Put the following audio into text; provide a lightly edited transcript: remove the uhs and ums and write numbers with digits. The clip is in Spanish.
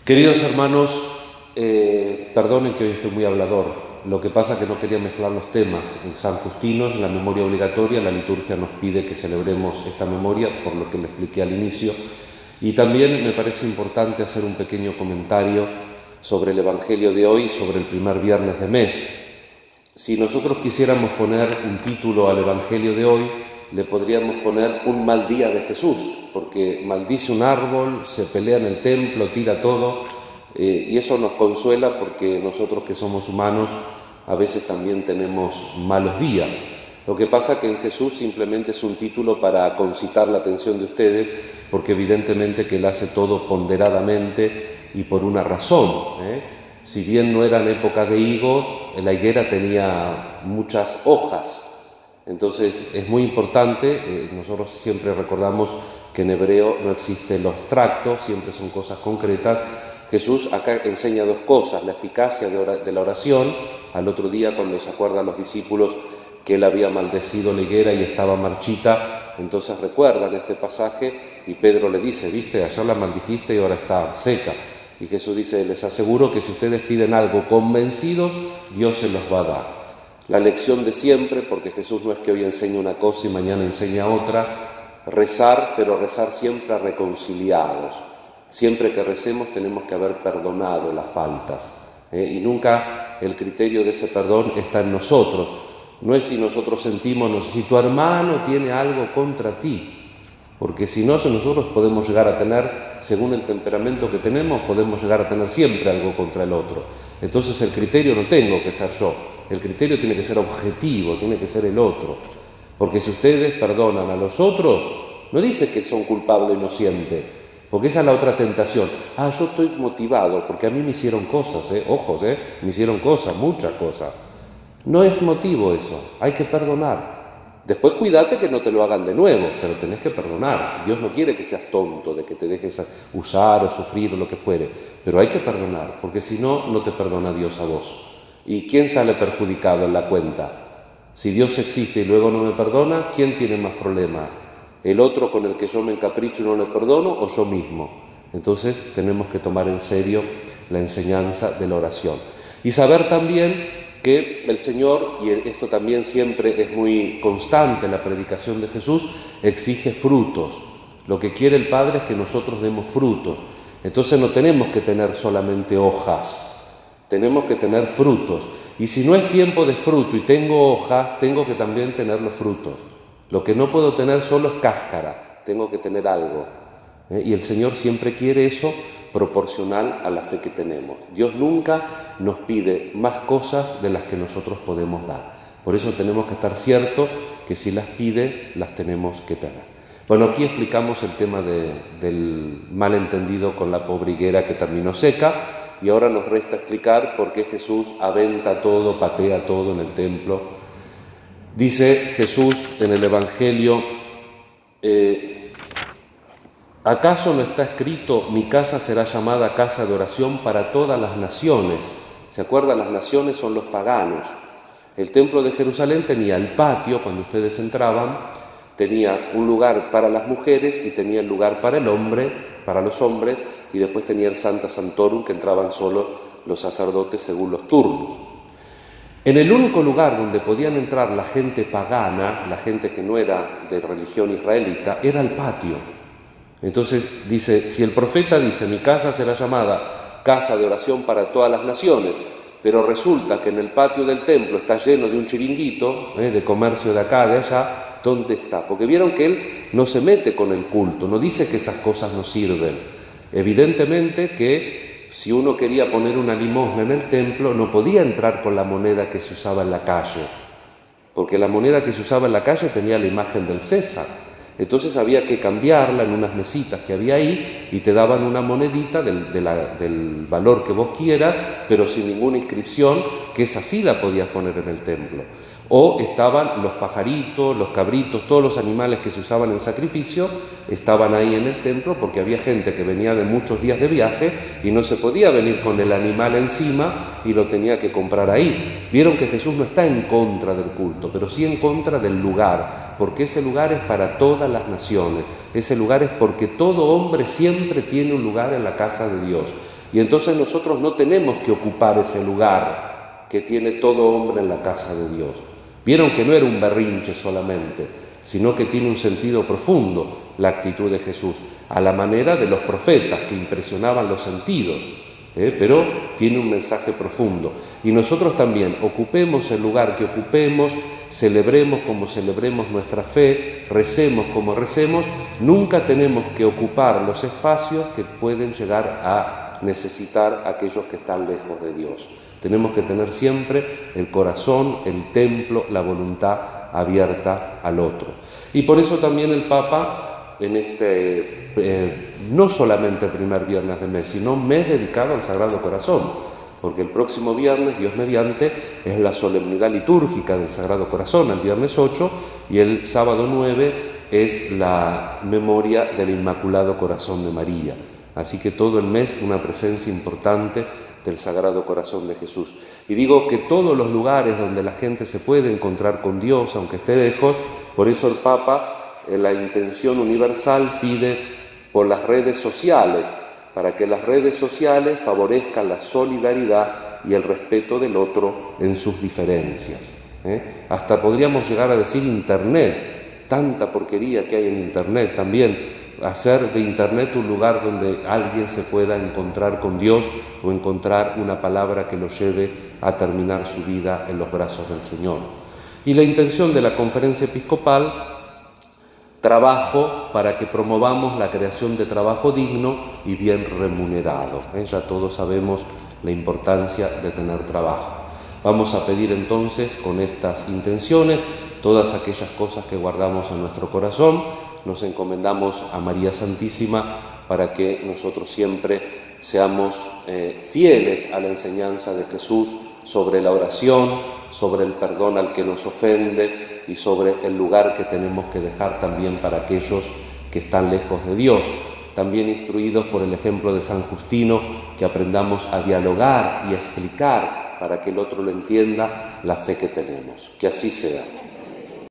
Queridos hermanos, perdonen que hoy estoy muy hablador. Lo que pasa es que no quería mezclar los temas. En San Justino, en la memoria obligatoria, la liturgia nos pide que celebremos esta memoria, por lo que le expliqué al inicio. Y también me parece importante hacer un pequeño comentario sobre el Evangelio de hoy, sobre el primer viernes de mes. Si nosotros quisiéramos poner un título al Evangelio de hoy, le podríamos poner un mal día de Jesús, porque maldice un árbol, se pelea en el templo, tira todo, y eso nos consuela porque nosotros que somos humanos a veces también tenemos malos días. Lo que pasa es que en Jesús simplemente es un título para concitar la atención de ustedes, porque evidentemente que Él hace todo ponderadamente y por una razón. Si bien no eran épocas de higos, la higuera tenía muchas hojas. Entonces es muy importante, nosotros siempre recordamos que en hebreo no existe lo abstracto, siempre son cosas concretas. Jesús acá enseña dos cosas: la eficacia de la oración. Al otro día, cuando se acuerdan los discípulos que Él había maldecido la higuera y estaba marchita, entonces recuerdan este pasaje y Pedro le dice: viste, ayer la maldijiste y ahora está seca. Y Jesús dice: les aseguro que si ustedes piden algo convencidos, Dios se los va a dar. La lección de siempre, porque Jesús no es que hoy enseñe una cosa y mañana enseña otra, rezar, pero rezar siempre reconciliados. Siempre que recemos tenemos que haber perdonado las faltas, y nunca el criterio de ese perdón está en nosotros. No es si nosotros sentimos, si tu hermano tiene algo contra ti, porque si no, nosotros podemos llegar a tener, según el temperamento que tenemos, podemos llegar a tener siempre algo contra el otro. Entonces el criterio no tengo que ser yo. El criterio tiene que ser objetivo, tiene que ser el otro. Porque si ustedes perdonan a los otros, no dice que son culpables o inocentes, porque esa es la otra tentación. Yo estoy motivado porque a mí me hicieron cosas, ojos, me hicieron cosas, muchas cosas. No es motivo eso, hay que perdonar. Después cuídate que no te lo hagan de nuevo, pero tenés que perdonar. Dios no quiere que seas tonto, de que te dejes usar o sufrir o lo que fuere, pero hay que perdonar, porque si no, no te perdona Dios a vos. ¿Y quién sale perjudicado en la cuenta? Si Dios existe y luego no me perdona, ¿quién tiene más problema? ¿El otro con el que yo me encapricho y no le perdono o yo mismo? Entonces tenemos que tomar en serio la enseñanza de la oración. Y saber también que el Señor, y esto también siempre es muy constante en la predicación de Jesús, exige frutos. Lo que quiere el Padre es que nosotros demos frutos. Entonces no tenemos que tener solamente hojas. Tenemos que tener frutos. Y si no es tiempo de fruto y tengo hojas, tengo que también tener los frutos. Lo que no puedo tener solo es cáscara, tengo que tener algo. Y el Señor siempre quiere eso proporcional a la fe que tenemos. Dios nunca nos pide más cosas de las que nosotros podemos dar. Por eso tenemos que estar ciertos que si las pide, las tenemos que tener. Bueno, aquí explicamos el tema del malentendido con la pobre higuera que terminó seca. Y ahora nos resta explicar por qué Jesús aventa todo, patea todo en el templo. Dice Jesús en el Evangelio: ¿acaso no está escrito, mi casa será llamada casa de oración para todas las naciones? ¿Se acuerdan? Las naciones son los paganos. El templo de Jerusalén tenía el patio, cuando ustedes entraban, tenía un lugar para las mujeres y tenía el lugar para el hombre, para los hombres, y después tenía el Sancta Sanctorum, que entraban solo los sacerdotes según los turnos. En el único lugar donde podían entrar la gente pagana, la gente que no era de religión israelita, era el patio. Entonces dice, si el profeta dice, mi casa será llamada casa de oración para todas las naciones, pero resulta que en el patio del templo está lleno de un chiringuito, de comercio de acá, de allá, ¿dónde está? Porque vieron que Él no se mete con el culto, no dice que esas cosas no sirven. Evidentemente que si uno quería poner una limosna en el templo, no podía entrar con la moneda que se usaba en la calle, porque la moneda que se usaba en la calle tenía la imagen del César. Entonces había que cambiarla en unas mesitas que había ahí y te daban una monedita del valor que vos quieras, pero sin ninguna inscripción, que esa sí la podías poner en el templo. O estaban los pajaritos, los cabritos, todos los animales que se usaban en sacrificio, estaban ahí en el templo porque había gente que venía de muchos días de viaje y no se podía venir con el animal encima y lo tenía que comprar ahí. Vieron que Jesús no está en contra del culto, pero sí en contra del lugar, porque ese lugar es para todas las naciones. Ese lugar es porque todo hombre siempre tiene un lugar en la casa de Dios. Y entonces nosotros no tenemos que ocupar ese lugar que tiene todo hombre en la casa de Dios. Vieron que no era un berrinche solamente, sino que tiene un sentido profundo la actitud de Jesús, a la manera de los profetas que impresionaban los sentidos, pero tiene un mensaje profundo. Y nosotros también, ocupemos el lugar que ocupemos, celebremos como celebremos nuestra fe, recemos como recemos, nunca tenemos que ocupar los espacios que pueden llegar a necesitar aquellos que están lejos de Dios. Tenemos que tener siempre el corazón, el templo, la voluntad abierta al otro. Y por eso también el Papa, en no solamente el primer viernes de mes, sino mes dedicado al Sagrado Corazón, porque el próximo viernes, Dios mediante, es la solemnidad litúrgica del Sagrado Corazón, el viernes 8, y el sábado 9 es la memoria del Inmaculado Corazón de María. Así que todo el mes una presencia importante del Sagrado Corazón de Jesús. Y digo que todos los lugares donde la gente se puede encontrar con Dios, aunque esté lejos, por eso el Papa, en la intención universal, pide por las redes sociales, para que las redes sociales favorezcan la solidaridad y el respeto del otro en sus diferencias. Hasta podríamos llegar a decir Internet, tanta porquería que hay en Internet también, hacer de Internet un lugar donde alguien se pueda encontrar con Dios o encontrar una palabra que lo lleve a terminar su vida en los brazos del Señor. Y la intención de la Conferencia Episcopal, trabajo para que promovamos la creación de trabajo digno y bien remunerado. Ya todos sabemos la importancia de tener trabajo. Vamos a pedir entonces con estas intenciones todas aquellas cosas que guardamos en nuestro corazón. Nos encomendamos a María Santísima para que nosotros siempre seamos fieles a la enseñanza de Jesús sobre la oración, sobre el perdón al que nos ofende y sobre el lugar que tenemos que dejar también para aquellos que están lejos de Dios. También instruidos por el ejemplo de San Justino, que aprendamos a dialogar y a explicar para que el otro lo entienda la fe que tenemos. Que así sea.